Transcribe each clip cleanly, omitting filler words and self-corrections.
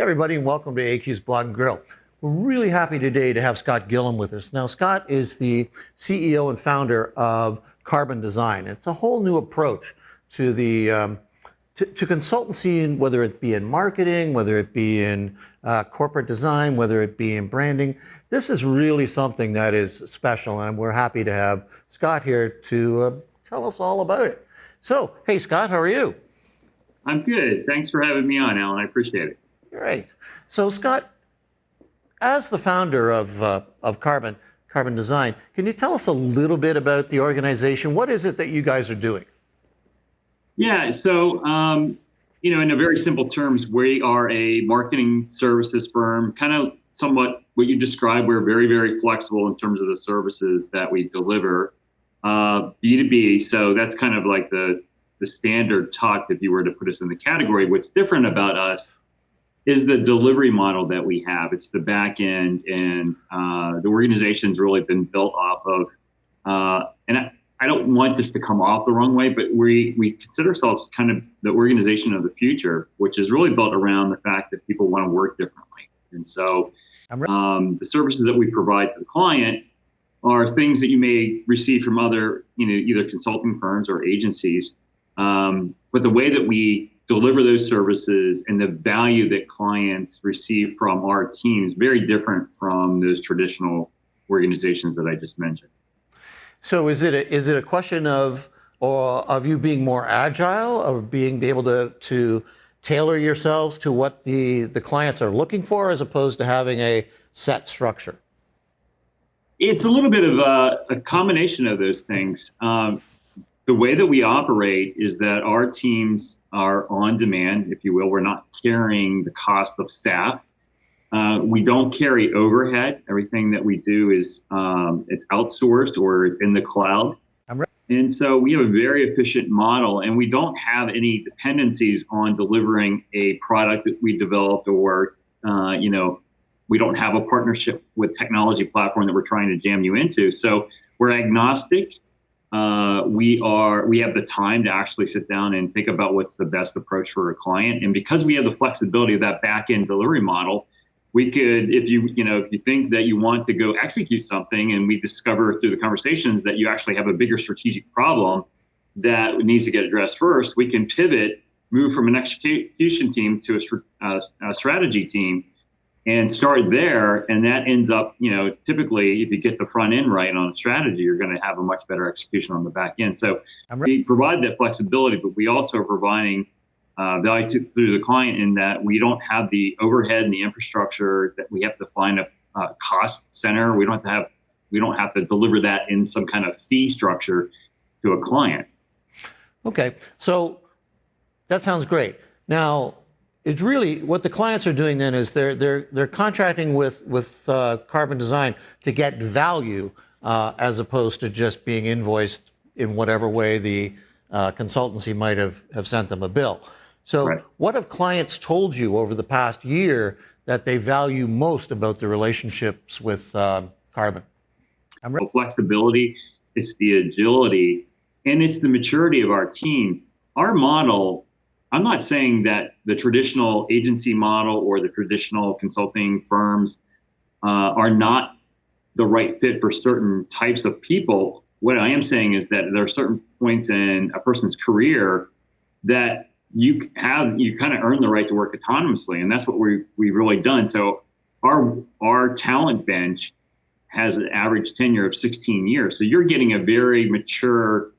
everybody, and welcome to AQ's Blog and Grill. We're really happy today to have Scott Gillum with us. Now, Scott is the CEO and founder of Carbon Design. It's a whole new approach to the to consultancy, whether it be in marketing, whether it be in corporate design, whether it be in branding. This is really something that is special, and we're happy to have Scott here to tell us all about it. So, hey, Scott, how are you? I'm good. Thanks for having me on, Alan. I appreciate it. Great. So, Scott, as the founder of Carbon Design, can you tell us a little bit about the organization? What is it that you guys are doing? Yeah. So, in a very simple terms, we are a marketing services firm, kind of somewhat what you described. We're very, very flexible in terms of the services that we deliver. B2B. So that's kind of like the standard talk if you were to put us in the category. What's different about us is the delivery model that we have. It's the back end, and the organization's really been built off of, and I don't want this to come off the wrong way, but we consider ourselves kind of the organization of the future, which is really built around the fact that people want to work differently. And so the services that we provide to the client are things that you may receive from other, either consulting firms or agencies. But the way that we deliver those services and the value that clients receive from our team is very different from those traditional organizations that I just mentioned. So is it a question of you being more agile, of being able to tailor yourselves to what the clients are looking for, as opposed to having a set structure? It's a little bit of a combination of those things. The way that we operate is that our teams are on demand, if you will. We're not carrying the cost of staff. We don't carry overhead. Everything that we do is it's outsourced or it's in the cloud. And so we have a very efficient model, and we don't have any dependencies on delivering a product that we developed, or we don't have a partnership with technology platform that we're trying to jam you into. So we're agnostic. We have the time to actually sit down and think about what's the best approach for a client. And because we have the flexibility of that back end delivery model, we could, if you think that you want to go execute something, and we discover through the conversations that you actually have a bigger strategic problem that needs to get addressed first, we can pivot, move from an execution team to a strategy team, and start there. And that ends up, typically, if you get the front end right on a strategy, you're going to have a much better execution on the back end. So we provide that flexibility, but we also are providing value through the client in that we don't have the overhead and the infrastructure that we have to find a cost center. We don't have to deliver that in some kind of fee structure to a client. Okay, so that sounds great. Now, it's really what the clients are doing then is they're contracting with Carbon Design to get value as opposed to just being invoiced in whatever way the consultancy might have sent them a bill. So right. What have clients told you over the past year that they value most about the relationships with Carbon? The flexibility, it's the agility, and it's the maturity of our team. Our model, I'm not saying that the traditional agency model or the traditional consulting firms are not the right fit for certain types of people. What I am saying is that there are certain points in a person's career that you kind of earn the right to work autonomously, and that's what we've really done. So our talent bench has an average tenure of 16 years. So you're getting a very mature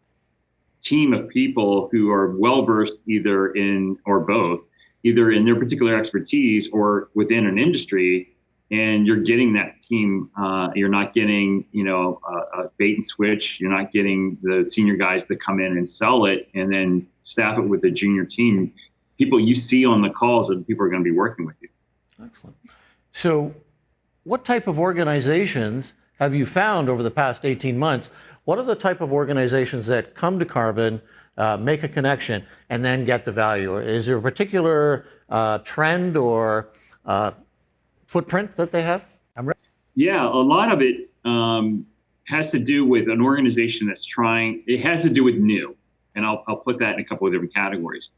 team of people who are well-versed either in their particular expertise or within an industry. And you're getting that team. You're not getting, a bait and switch. You're not getting the senior guys that come in and sell it and then staff it with a junior team. People you see on the calls are the people who are going to be working with you. Excellent. So what type of organizations have you found over the past 18 months? What are the type of organizations that come to Carbon, make a connection, and then get the value? Or is there a particular trend or footprint that they have? Yeah, a lot of it has to do with an organization it has to do with new. And I'll put that in a couple of different categories.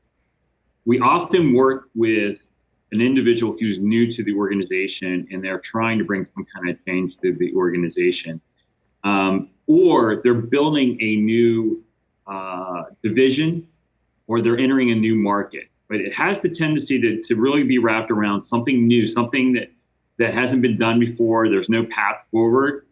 We often work with an individual who's new to the organization and they're trying to bring some kind of change to the organization. Or they're building a new division, or they're entering a new market. But it has the tendency to really be wrapped around something new, something that hasn't been done before. There's no path forward.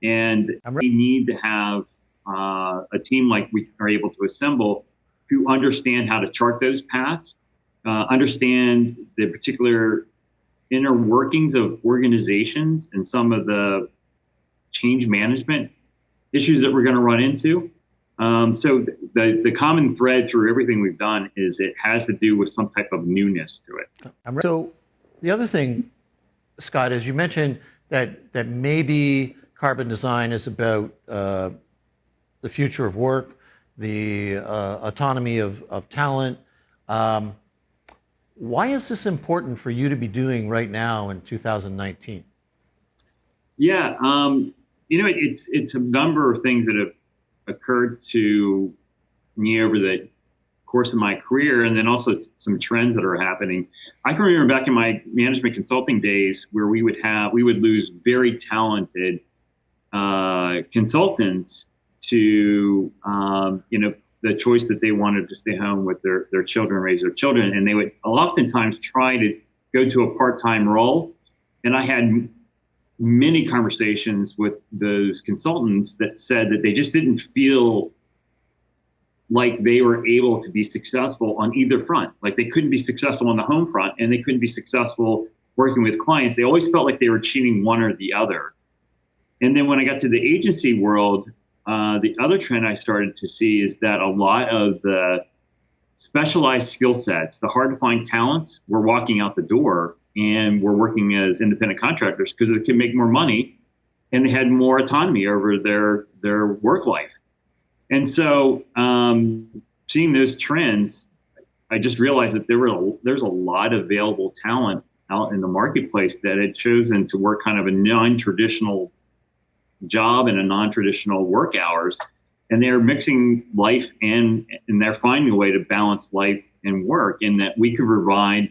And we need to have a team like we are able to assemble who understand how to chart those paths, understand the particular inner workings of organizations and some of the change management issues that we're going to run into. So the common thread through everything we've done is it has to do with some type of newness to it. So the other thing, Scott, is you mentioned that maybe carbon design is about the future of work, the autonomy of talent. Why is this important for you to be doing right now in 2019? Yeah, it's a number of things that have occurred to me over the course of my career, and then also some trends that are happening. I can remember back in my management consulting days where we would lose very talented consultants to the choice that they wanted to stay home with their children, raise their children, and they would oftentimes try to go to a part-time role. And I had many conversations with those consultants that said that they just didn't feel like they were able to be successful on either front. Like they couldn't be successful on the home front and they couldn't be successful working with clients. They always felt like they were cheating one or the other. And then when I got to the agency world, the other trend I started to see is that a lot of the specialized skill sets, the hard to find talents, were walking out the door and were working as independent contractors because they could make more money and they had more autonomy over their work life. And so seeing those trends, I just realized that there's a lot of available talent out in the marketplace that had chosen to work kind of a non-traditional job and a non-traditional work hours. And they're mixing life and they're finding a way to balance life and work, and that we could provide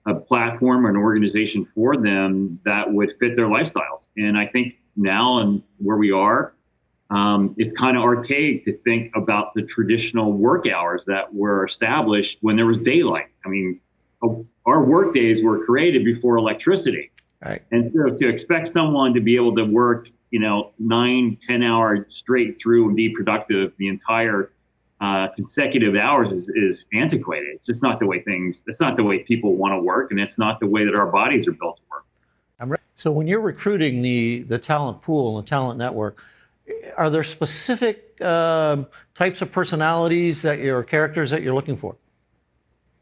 a platform or an organization for them that would fit their lifestyles. And I think now and where we are, it's kind of archaic to think about the traditional work hours that were established when there was daylight. I mean, our work days were created before electricity. Right. And so to expect someone to be able to work, 9-10 hours straight through and be productive the entire consecutive hours is antiquated. It's just not the way it's not the way people want to work, and it's not the way that our bodies are built to work. So when you're recruiting the talent pool and the talent network, are there specific types of personalities or characters that you're looking for?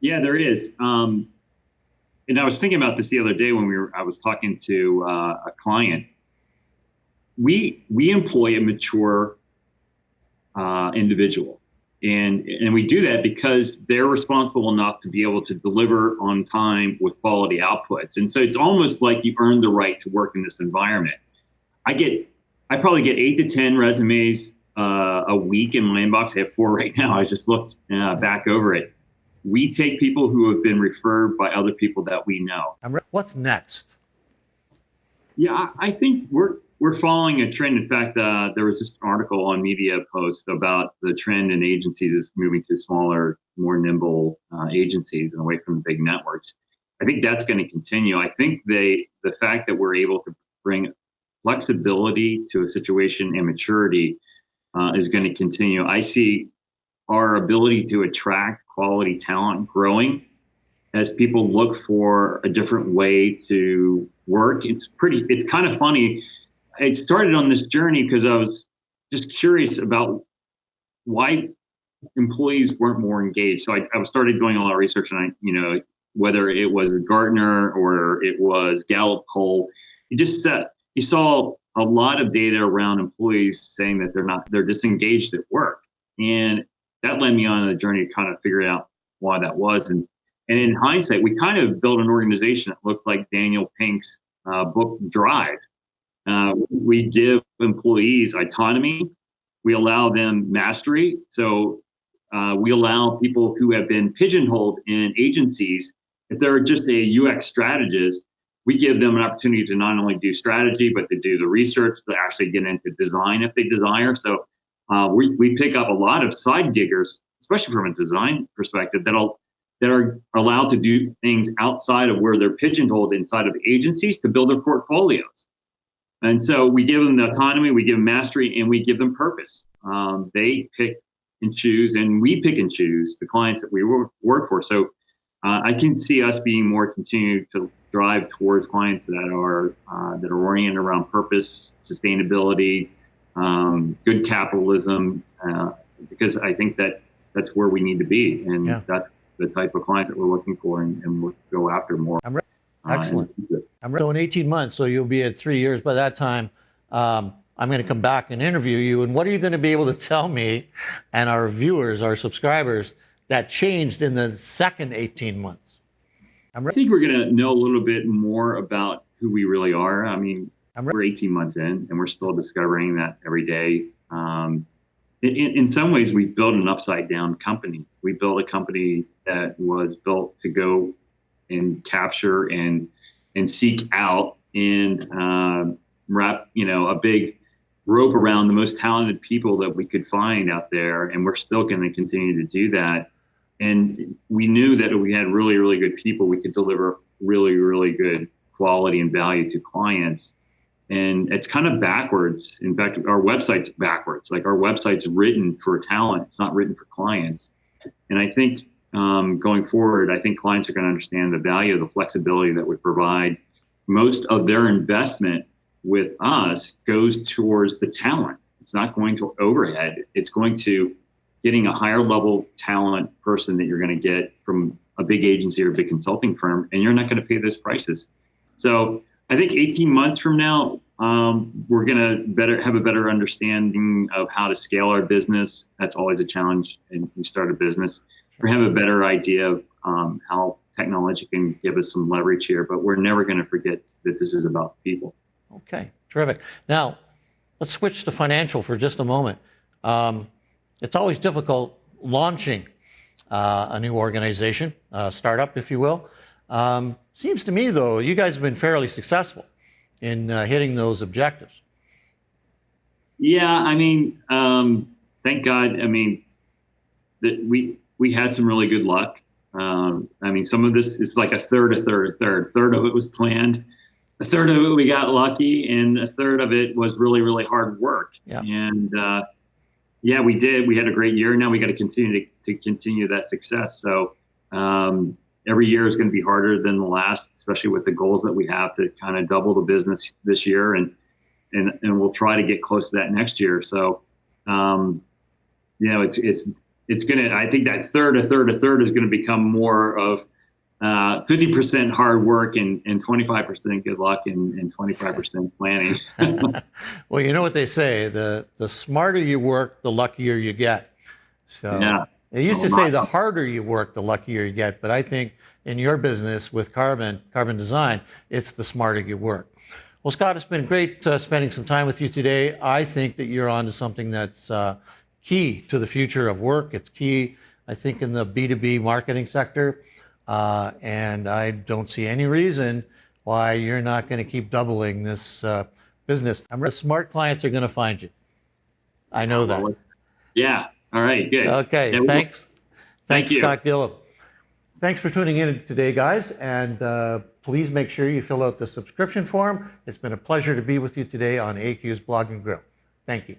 Yeah, there is. And I was thinking about this the other day when I was talking to a client. We employ a mature individual. And we do that because they're responsible enough to be able to deliver on time with quality outputs. And so it's almost like you earn the right to work in this environment. I probably get 8 to 10 resumes a week in my inbox. I have 4 right now. I just looked back over it. We take people who have been referred by other people that we know. What's next? Yeah, I think we're following a trend. In fact, there was just an article on MediaPost about the trend in agencies is moving to smaller, more nimble agencies and away from the big networks. I think that's going to continue. I think the fact that we're able to bring flexibility to a situation and maturity is going to continue. I see our ability to attract quality talent growing as people look for a different way to work. It's kind of funny. I started on this journey because I was just curious about why employees weren't more engaged. So I started doing a lot of research, and whether it was Gartner or it was Gallup poll, you saw a lot of data around employees saying that they're disengaged at work. And that led me on a journey to kind of figure out why that was. And in hindsight, we kind of built an organization that looked like Daniel Pink's book Drive. We give employees autonomy. We allow them mastery. So we allow people who have been pigeonholed in agencies if they're just a UX strategist, we give them an opportunity to not only do strategy, but to do the research, to actually get into design if they desire. So we pick up a lot of side giggers, especially from a design perspective, that are allowed to do things outside of where they're pigeonholed inside of agencies to build their portfolios. And so we give them the autonomy, we give them mastery, and we give them purpose. They pick and choose, and we pick and choose the clients that we work for. So I can see us being more continued to drive towards clients that are oriented around purpose, sustainability, good capitalism, because I think that's where we need to be, and that's the type of clients that we're looking for, and we'll go after more. Excellent. So in 18 months, so you'll be at 3 years. By that time, I'm going to come back and interview you. And what are you going to be able to tell me and our viewers, our subscribers, that changed in the second 18 months? I think we're going to know a little bit more about who we really are. I mean, we're 18 months in, and we're still discovering that every day. In some ways, we've built an upside down company. We built a company that was built to go and capture and seek out and wrap, a big rope around the most talented people that we could find out there. And we're still going to continue to do that. And we knew that if we had really, really good people, we could deliver really, really good quality and value to clients. And it's kind of backwards. In fact, our website's backwards. Like, our website's written for talent. It's not written for clients. And I think going forward, I think clients are going to understand the value of the flexibility that we provide. Most of their investment with us goes towards the talent. It's not going to overhead. It's going to getting a higher level talent person that you're going to get from a big agency or a big consulting firm, and you're not going to pay those prices. So I think 18 months from now, we're going to have a better understanding of how to scale our business. That's always a challenge when you start a business. We have a better idea of how technology can give us some leverage here, but we're never going to forget that this is about people. Okay, terrific. Now, let's switch to financial for just a moment. It's always difficult launching a new organization, startup, if you will. Seems to me, though, you guys have been fairly successful in hitting those objectives. Yeah, I mean, thank God. I mean, that we had some really good luck. I mean, some of this is like a third of it was planned. A third of it we got lucky, and a third of it was really, really hard work. Yeah. And yeah, we did. We had a great year. Now we got to continue that success. So every year is going to be harder than the last, especially with the goals that we have to kind of double the business this year, and we'll try to get close to that next year. So it's going to, I think that a third is going to become more of 50% hard work and 25% good luck and 25% planning. Well, you know what they say, the smarter you work, the luckier you get. So yeah. They used to say the harder you work, the luckier you get. But I think in your business with Carbon Design, it's the smarter you work. Well, Scott, it's been great spending some time with you today. I think that you're onto something that's key to the future of work. It's key, I think, in the B2B marketing sector. And I don't see any reason why you're not going to keep doubling this business. Smart clients are going to find you. I know that. Yeah. All right. Good. Okay. Yeah, Thanks. Thanks, you. Scott Gillum. Thanks for tuning in today, guys. And please make sure you fill out the subscription form. It's been a pleasure to be with you today on AQ's Blog and Grill. Thank you.